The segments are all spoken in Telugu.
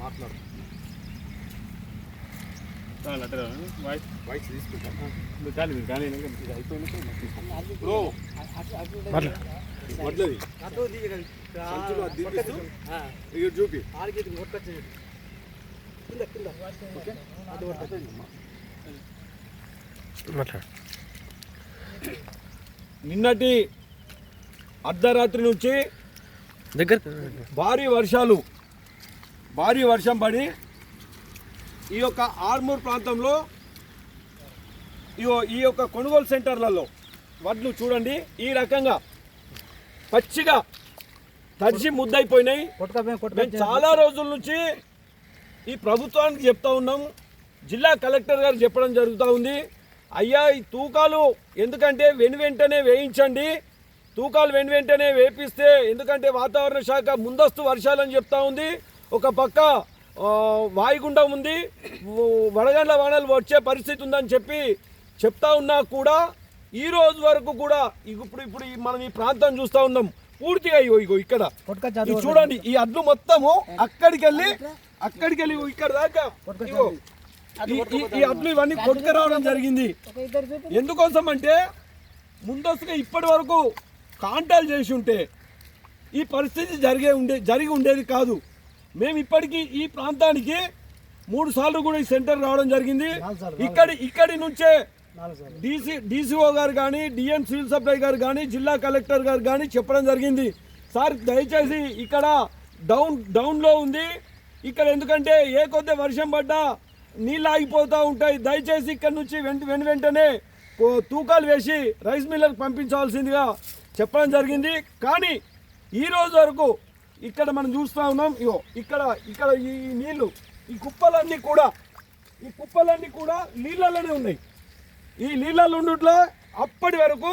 మాట్లాడు వాయిస్ తీసుకుంటాను వడ్లది సంచులు అది తీపిస్తూ ఇక చూపి నిన్నటి అర్ధరాత్రి నుంచి భారీ వర్షం పడి ఈ యొక్క ఆర్మూర్ ప్రాంతంలో ఈ యొక్క కొనుగోలు సెంటర్లలో వడ్లు చూడండి ఈ రకంగా పచ్చిగా తడిచి ముద్దయిపోయినాయి. మేము చాలా రోజుల నుంచి ఈ ప్రభుత్వానికి చెప్తా ఉన్నాం, జిల్లా కలెక్టర్ గారు చెప్పడం జరుగుతూ ఉంది, అయ్యా ఈ తూకాలు ఎందుకంటే వెంటనే వేయించండి, తూకాలు వెంటనే వేపిస్తే ఎందుకంటే వాతావరణ శాఖ ముందస్తు వర్షాలని చెప్తా ఉంది, ఒక పక్క వాయుగుండం ఉంది, వడగండ్ల వానలు వచ్చే పరిస్థితి ఉందని చెప్తా ఉన్నా కూడా ఈ రోజు వరకు కూడా ఇప్పుడు మనం ఈ ప్రాంతం చూస్తూ ఉన్నాం పూర్తిగా ఇగో ఇక్కడ చూడండి ఈ అడ్లు మొత్తము అక్కడికి వెళ్ళి ఇక్కడ దాకా ఈ అడ్లు ఇవన్నీ కొట్టుకురావడం జరిగింది. ఎందుకోసం అంటే ముందస్తుగా ఇప్పటి వరకు కాంటాలు చేసి ఉంటే ఈ పరిస్థితి జరిగి ఉండేది కాదు. మేము ఇప్పటికీ ఈ ప్రాంతానికి 3 సార్లు కూడా ఈ సెంటర్ రావడం జరిగింది. ఇక్కడి నుంచే డీసీఓ గారు కానీ, డిఎం సివిల్ సప్లై గారు కానీ, జిల్లా కలెక్టర్ గారు కానీ చెప్పడం జరిగింది, సార్ దయచేసి ఇక్కడ డౌన్లో ఉంది, ఇక్కడ ఎందుకంటే ఏ కొద్ది వర్షం పడ్డా నీళ్ళు ఆగిపోతూ ఉంటాయి, దయచేసి ఇక్కడ నుంచి వెంటనే తూకాలు వేసి రైస్ మిల్లర్కి పంపించాల్సిందిగా చెప్పడం జరిగింది. కానీ ఈ రోజు వరకు ఇక్కడ మనం చూస్తూ ఉన్నాం, ఇగో ఇక్కడ ఈ నీళ్లు ఈ కుప్పలన్నీ కూడా నీళ్ళలోనే ఉన్నాయి. ఈ నీళ్ళలో ఉండట్లో అప్పటి వరకు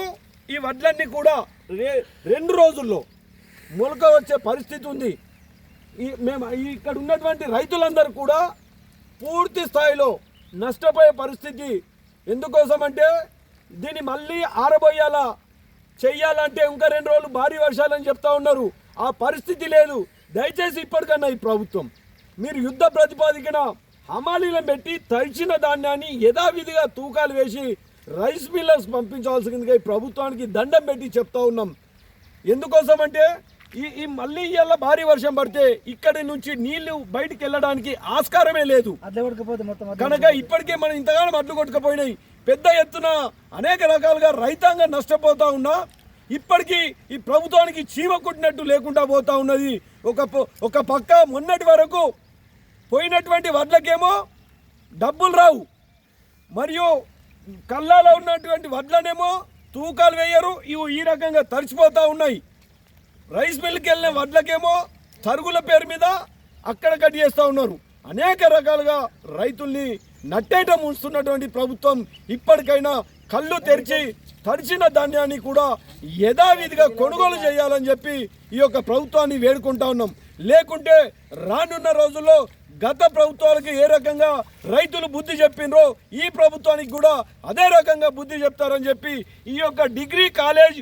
ఈ వడ్లన్నీ కూడా 2 రోజుల్లో మొలక వచ్చే పరిస్థితి ఉంది. మేము ఇక్కడ ఉన్నటువంటి రైతులందరూ కూడా పూర్తి స్థాయిలో నష్టపోయే పరిస్థితి. ఎందుకోసం అంటే దీన్ని మళ్ళీ ఆరబోయాలా చెయ్యాలంటే ఇంకా 2 రోజులు భారీ వర్షాలని చెప్తా ఉన్నారు, ఆ పరిస్థితి లేదు. దయచేసి ఇప్పటికన్నా ఈ ప్రభుత్వం మీరు యుద్ధ ప్రతిపాదికన హమాలీలను పెట్టి తడిచిన ధాన్యాన్ని యథావిధిగా తూకాలు వేసి రైస్ మిల్లర్స్ పంపించాల్సిందిగా ఈ ప్రభుత్వానికి దండం పెట్టి చెప్తా ఉన్నాం. ఎందుకోసం అంటే ఈ మళ్ళీ ఇవాళ భారీ వర్షం పడితే ఇక్కడి నుంచి నీళ్లు బయటికి వెళ్ళడానికి ఆస్కారమే లేదు కనుక ఇప్పటికే మనం ఇంతగానో అడ్లు కొట్టుకుపోయినాయి. పెద్ద ఎత్తున అనేక రకాలుగా రైతాంగం నష్టపోతా ఉన్నా ఇప్పటికీ ఈ ప్రభుత్వానికి చీమ కుట్టినట్టు లేకుండా పోతా ఉన్నది. ఒక పక్క మొన్నటి వరకు పోయినటువంటి వడ్లకేమో డబ్బులు రావు, మరియు కళ్ళాలో ఉన్నటువంటి వడ్లనేమో తూకాలు వేయరు, ఇవి ఈ రకంగా తడిచిపోతూ ఉన్నాయి. రైస్ మిల్కి వెళ్ళిన వడ్లకేమో తరుగుల పేరు మీద అక్కడ కట్ చేస్తూ ఉన్నారు. అనేక రకాలుగా రైతుల్ని నట్టేట ముంచుతున్నటువంటి ప్రభుత్వం ఇప్పటికైనా కళ్ళు తెరిచి తడిచిన ధాన్యాన్ని కూడా యథావిధిగా కొనుగోలు చేయాలని చెప్పి ఈ యొక్క ప్రభుత్వాన్ని వేడుకుంటా ఉన్నాం. లేకుంటే రానున్న రోజుల్లో గత ప్రభుత్వాలకి ఏ రకంగా రైతులు బుద్ధి చెప్పినరో ఈ ప్రభుత్వానికి కూడా అదే రకంగా బుద్ధి చెప్తారని చెప్పి ఈ యొక్క డిగ్రీ కాలేజ్